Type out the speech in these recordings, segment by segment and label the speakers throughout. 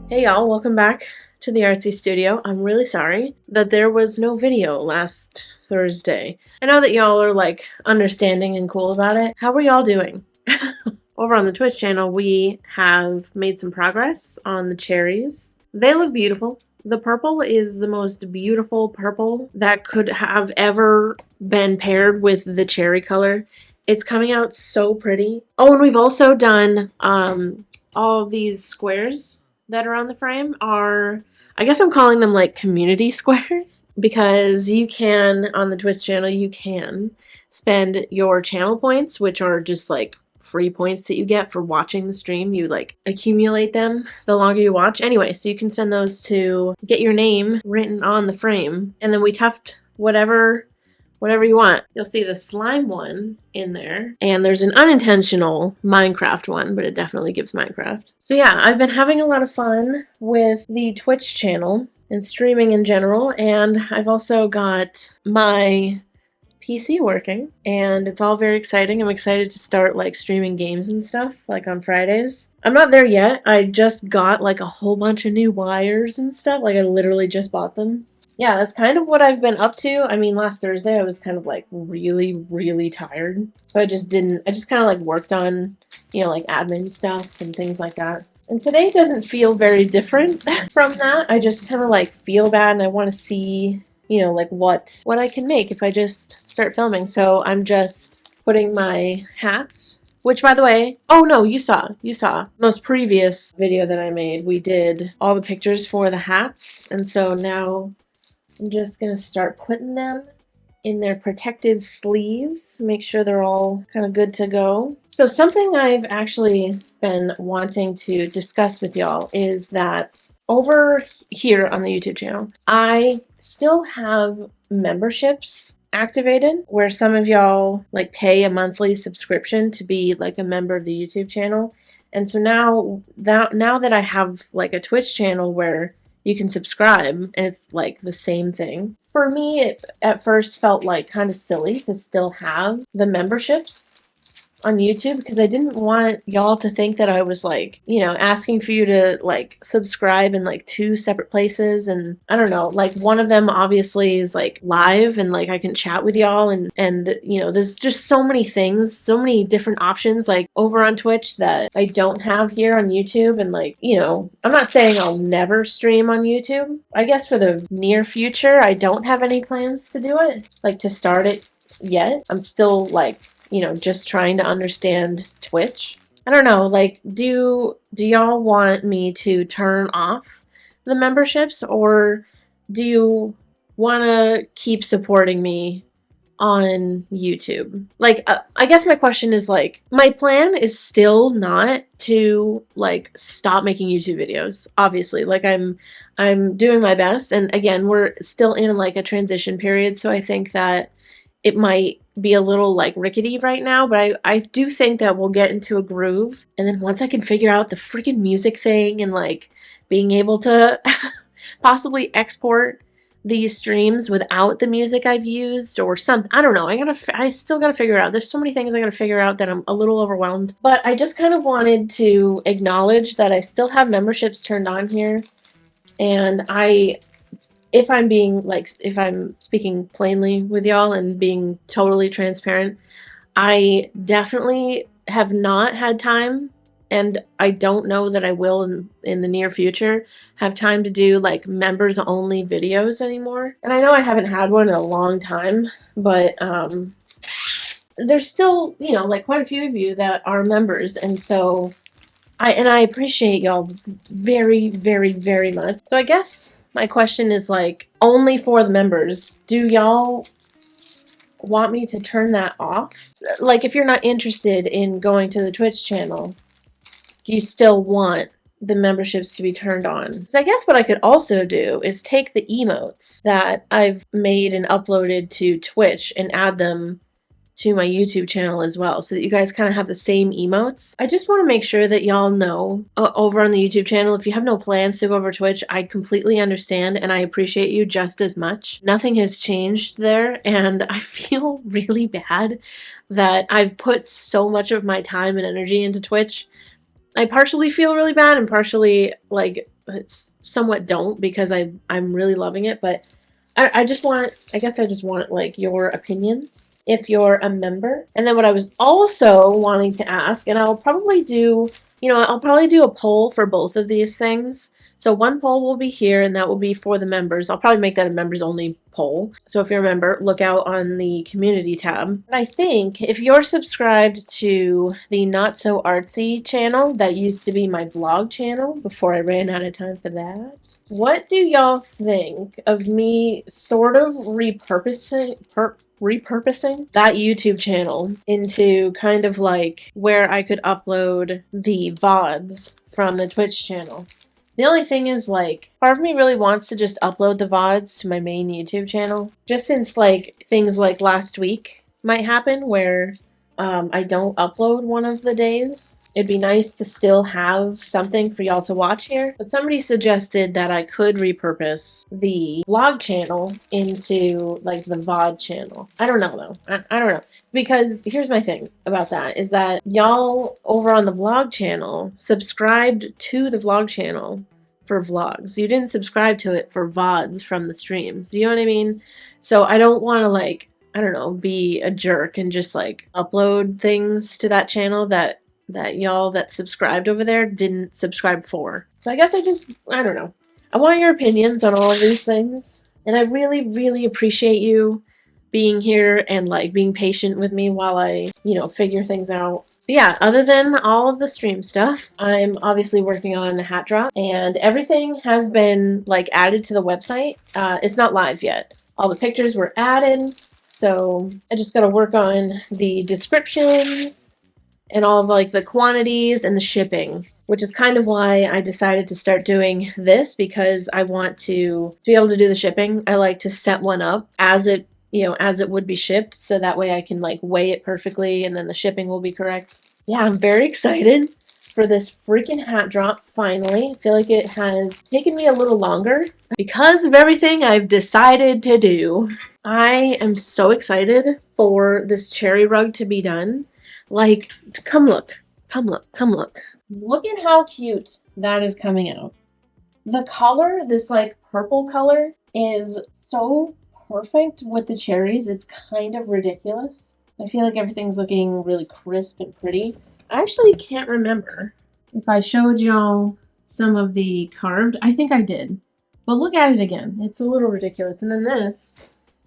Speaker 1: Hey y'all, welcome back to the Artsy Studio. I'm really sorry that there was no video last Thursday. I know that y'all are like understanding and cool about it. How are y'all doing? Over on the Twitch channel, we have made some progress on the cherries. They look beautiful. The purple is the most beautiful purple that could have ever been paired with the cherry color. It's coming out so pretty. Oh, and we've also done all of these squares that are on the frame are, I guess I'm calling them like community squares, because you can, on the Twitch channel, you can spend your channel points, which are just like free points that you get for watching the stream. You like accumulate them the longer you watch. Anyway, so you can spend those to get your name written on the frame, and then we tuft whatever you want. You'll see the slime one in there, and there's an unintentional Minecraft one, but it definitely gives Minecraft. So yeah, I've been having a lot of fun with the Twitch channel and streaming in general, and I've also got my PC working, and it's all very exciting. I'm excited to start like streaming games and stuff like on Fridays. I'm not there yet. I just got like a whole bunch of new wires and stuff. Like I literally just bought them. Yeah, that's kind of what I've been up to. I mean, last Thursday I was kind of like really tired. So I just kind of like worked on, like admin stuff and things like that. And today doesn't feel very different from that. I just kind of like feel bad and I want to see, like what I can make if I just start filming. So I'm just putting my hats, which by the way, oh no, you saw most previous video that I made, we did all the pictures for the hats. And so now I'm just going to start putting them in their protective sleeves, make sure they're all kind of good to go. So something I've actually been wanting to discuss with y'all is that over here on the YouTube channel, I still have memberships activated where some of y'all like pay a monthly subscription to be like a member of the YouTube channel. And so now that I have like a Twitch channel where you can subscribe and it's like the same thing. For me, it at first felt like kind of silly to still have the memberships on YouTube because I didn't want y'all to think that I was like, asking for you to like subscribe in like two separate places. And I don't know, like one of them obviously is like live and like I can chat with y'all and there's just so many things, so many different options like over on Twitch that I don't have here on YouTube. And like, I'm not saying I'll never stream on YouTube. I guess for the near future, I don't have any plans to do it, like to start it yet. I'm still like, just trying to understand Twitch. I don't know, like, do y'all want me to turn off the memberships, or do you want to keep supporting me on YouTube? Like, I guess my question is like, my plan is still not to like stop making YouTube videos. Obviously, like I'm doing my best, and again, we're still in like a transition period, so I think that it might be a little like rickety right now, but I do think that we'll get into a groove. And then once I can figure out the freaking music thing and like being able to possibly export these streams without the music I've used or something, I don't know. I still gotta figure it out. There's so many things I gotta figure out that I'm a little overwhelmed. But I just kind of wanted to acknowledge that I still have memberships turned on here, and if I'm speaking plainly with y'all and being totally transparent, I definitely have not had time, and I don't know that I will in the near future have time to do like members only videos anymore. And I know I haven't had one in a long time, but there's still, like quite a few of you that are members, and so I appreciate y'all very, very, very much. So I guess my question is like, only for the members, do y'all want me to turn that off? Like, if you're not interested in going to the Twitch channel, do you still want the memberships to be turned on? So I guess what I could also do is take the emotes that I've made and uploaded to Twitch and add them to my YouTube channel as well, so that you guys kind of have the same emotes. I just want to make sure that y'all know over on the YouTube channel, if you have no plans to go over Twitch, I completely understand and I appreciate you just as much. Nothing has changed there, and I feel really bad that I've put so much of my time and energy into Twitch. I partially feel really bad and partially like it's somewhat don't, because I'm really loving it, but I just want, I guess I just want like your opinions if you're a member. And then what I was also wanting to ask, and I'll probably do, I'll probably do a poll for both of these things. So one poll will be here, and that will be for the members. I'll probably make that a members only poll. So if you're a member, look out on the community tab. But I think if you're subscribed to the Not So Artsy channel, that used to be my blog channel before I ran out of time for that, what do y'all think of me sort of repurposing that YouTube channel into kind of like where I could upload the VODs from the Twitch channel? The only thing is, like, part of me really wants to just upload the VODs to my main YouTube channel, just since, like, things like last week might happen where I don't upload one of the days. It'd be nice to still have something for y'all to watch here. But somebody suggested that I could repurpose the vlog channel into, like, the VOD channel. I don't know, though. I don't know. Because here's my thing about that, is that y'all over on the vlog channel subscribed to the vlog channel for vlogs. You didn't subscribe to it for VODs from the streams. You know what I mean? So I don't want to, like, I don't know, be a jerk and just, like, upload things to that channel that y'all that subscribed over there didn't subscribe for. So I guess I don't know. I want your opinions on all of these things. And I really, really appreciate you being here and, like, being patient with me while I, figure things out. But yeah, other than all of the stream stuff, I'm obviously working on a hat drop, and everything has been, like, added to the website. It's not live yet. All the pictures were added, so I just gotta work on the descriptions and all of, like, the quantities and the shipping, which is kind of why I decided to start doing this, because I want to be able to do the shipping. I like to set one up as it would be shipped, so that way I can, like, weigh it perfectly and then the shipping will be correct. Yeah, I'm very excited for this freaking hat drop finally. I feel like it has taken me a little longer because of everything I've decided to do. I am so excited for this cherry rug to be done. Like, come look. Come look. Come look. Look at how cute that is coming out. The color, this, like, purple color, is so perfect with the cherries. It's kind of ridiculous. I feel like everything's looking really crisp and pretty. I actually can't remember if I showed y'all some of the carved. I think I did. But look at it again. It's a little ridiculous. And then this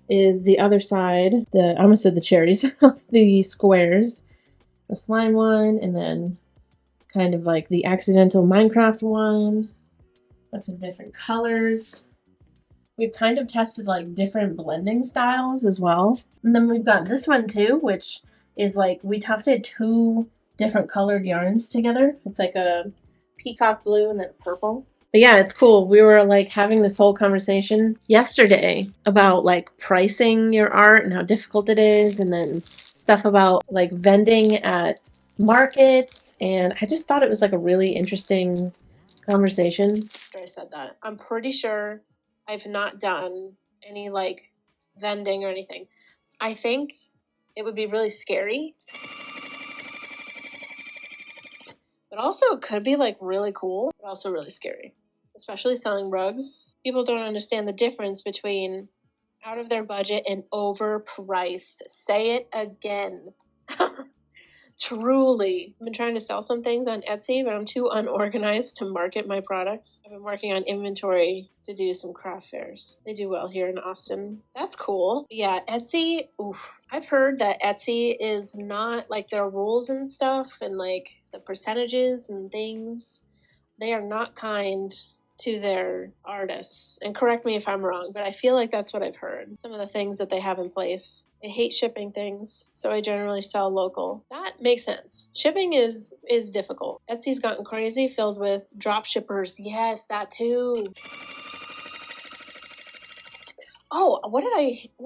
Speaker 1: is the other side. I almost said the cherries. The squares. The slime one, and then kind of like the accidental Minecraft one. Got some different colors. We've kind of tested, like, different blending styles as well. And then we've got this one too, which is, like, we tufted 2 different colored yarns together. It's like a peacock blue and then purple. But yeah, it's cool. We were, like, having this whole conversation yesterday about, like, pricing your art and how difficult it is, and then stuff about, like, vending at markets. And I just thought it was, like, a really interesting conversation. After I said that, I'm pretty sure I've not done any, like, vending or anything. I think it would be really scary, but also it could be, like, really cool, but also really scary, especially selling rugs. People don't understand the difference between out of their budget and overpriced. Say it again. Truly. I've been trying to sell some things on Etsy, but I'm too unorganized to market my products. I've been working on inventory to do some craft fairs. They do well here in Austin. That's cool. But yeah, Etsy, oof. I've heard that Etsy is not, like, their rules and stuff and, like, the percentages and things, they are not kind to their artists. And correct me if I'm wrong, but I feel like that's what I've heard. Some of the things that they have in place. They hate shipping things, so I generally sell local. That makes sense. Shipping is difficult. Etsy's gotten crazy, filled with drop shippers. Yes, that too. Oh, what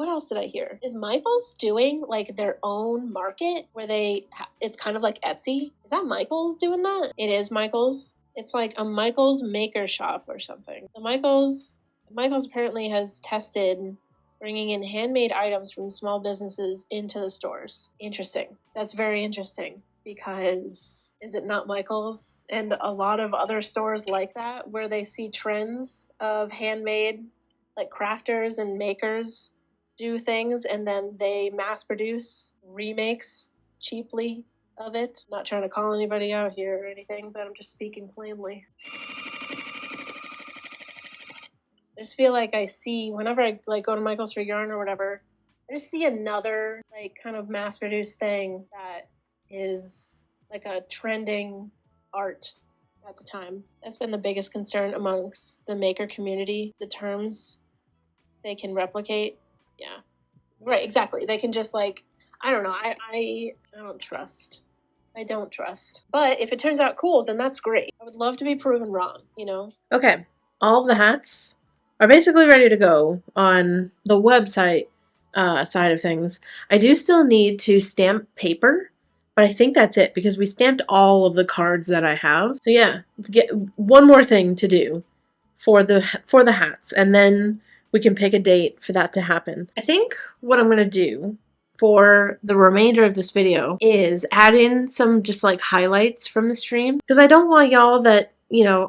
Speaker 1: else did I hear? Is Michael's doing, like, their own market where it's kind of like Etsy? Is that Michael's doing that? It is Michael's. It's like a Michael's maker shop or something. The Michael's apparently has tested bringing in handmade items from small businesses into the stores. Interesting. That's very interesting. because is it not Michael's and a lot of other stores like that where they see trends of handmade, like crafters and makers do things and then they mass produce remakes cheaply of it. I'm not trying to call anybody out here or anything, but I'm just speaking plainly. I just feel like I see whenever I like go to Michael's for yarn or whatever, I just see another like kind of mass produced thing that is like a trending art at the time. That's been the biggest concern amongst the maker community, the terms they can replicate. Yeah. Right, exactly. They can just like I don't know, I don't trust. I don't trust. But if it turns out cool, then that's great. I would love to be proven wrong, you know? Okay. All of the hats are basically ready to go on the website side of things. I do still need to stamp paper, but I think that's it because we stamped all of the cards that I have. So yeah, get one more thing to do for the hats, and then we can pick a date for that to happen. I think what I'm gonna do for the remainder of this video is add in some just like highlights from the stream because I don't want y'all that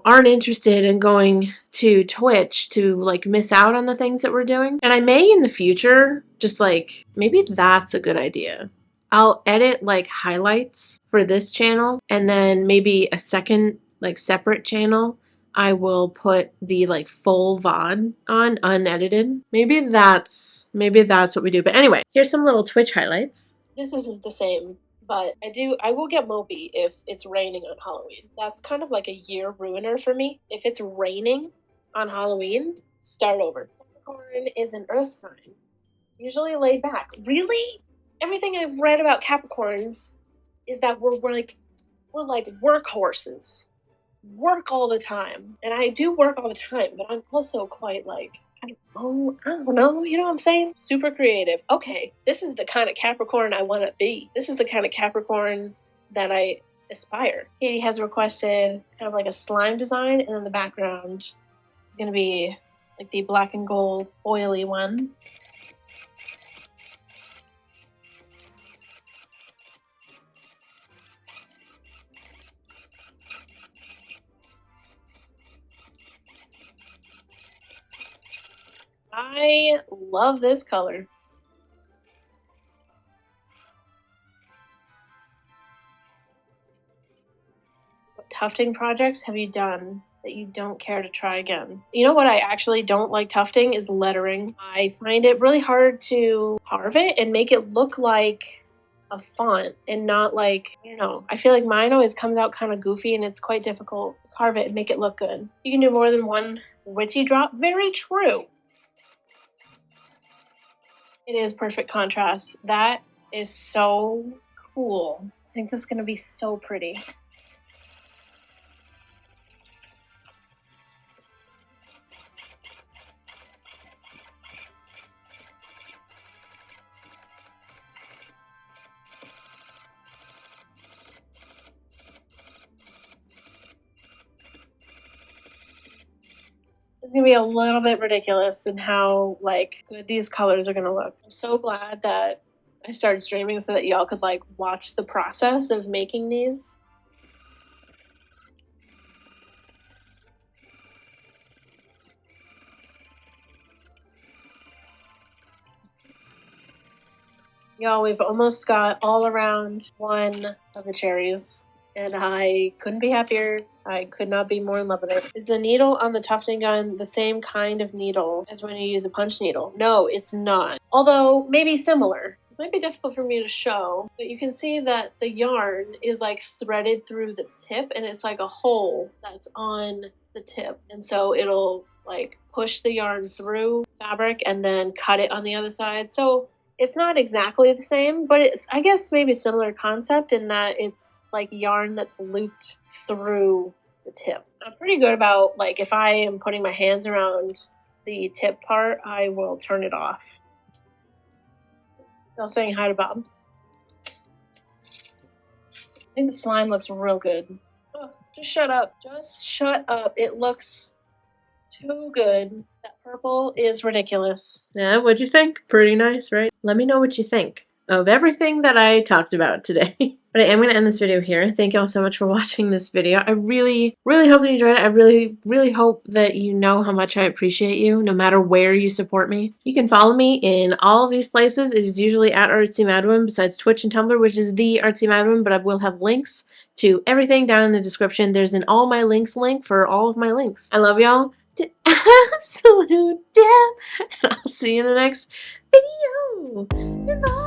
Speaker 1: aren't interested in going to Twitch to like miss out on the things that we're doing. And I may in the future just like maybe that's a good idea. I'll edit like highlights for this channel and then maybe a second like separate channel I will put the like full VOD on unedited. Maybe that's what we do. But anyway, here's some little Twitch highlights. This isn't the same, but I will get mopey if it's raining on Halloween. That's kind of like a year ruiner for me. If it's raining on Halloween, start over. Capricorn is an earth sign. Usually laid back. Really? Everything I've read about Capricorns is that we're like workhorses. Work all the time. And I do work all the time, but I'm also quite like, I don't know, you know what I'm saying? Super creative. Okay, this is the kind of Capricorn I want to be. This is the kind of Capricorn that I aspire. Katie has requested kind of like a slime design, and in the background is going to be like the black and gold oily one. I love this color. What tufting projects have you done that you don't care to try again? You know what I actually don't like tufting is lettering. I find it really hard to carve it and make it look like a font and not like, I feel like mine always comes out kind of goofy and it's quite difficult to carve it and make it look good. You can do more than one witchy drop. Very true. It is perfect contrast. That is so cool. I think this is going to be so pretty. It's gonna be a little bit ridiculous in how like good these colors are gonna look. I'm so glad that I started streaming so that y'all could like watch the process of making these. Y'all, we've almost got all around one of the cherries, and I couldn't be happier. I could not be more in love with it. Is the needle on the tufting gun the same kind of needle as when you use a punch needle? No, it's not. Although, maybe similar. This might be difficult for me to show, but you can see that the yarn is like threaded through the tip, and it's like a hole that's on the tip. And so it'll like push the yarn through fabric and then cut it on the other side. So it's not exactly the same, but it's, I guess, maybe a similar concept in that it's like yarn that's looped through the tip. I'm pretty good about, like, if I am putting my hands around the tip part, I will turn it off. Y'all saying hi to Bob. I think the slime looks real good. Oh, just shut up. Just shut up. It looks too good. That purple is ridiculous. Yeah, what'd you think? Pretty nice, right? Let me know what you think of everything that I talked about today. But I am going to end this video here. Thank you all so much for watching this video. I really, really hope that you enjoyed it. I really, really hope that you know how much I appreciate you, no matter where you support me. You can follow me in all of these places. It is usually at Artsymadwoman, besides Twitch and Tumblr, which is the Artsymadwoman, but I will have links to everything down in the description. There's an all my links link for all of my links. I love y'all to absolute death, and I'll see you in the next video. Goodbye.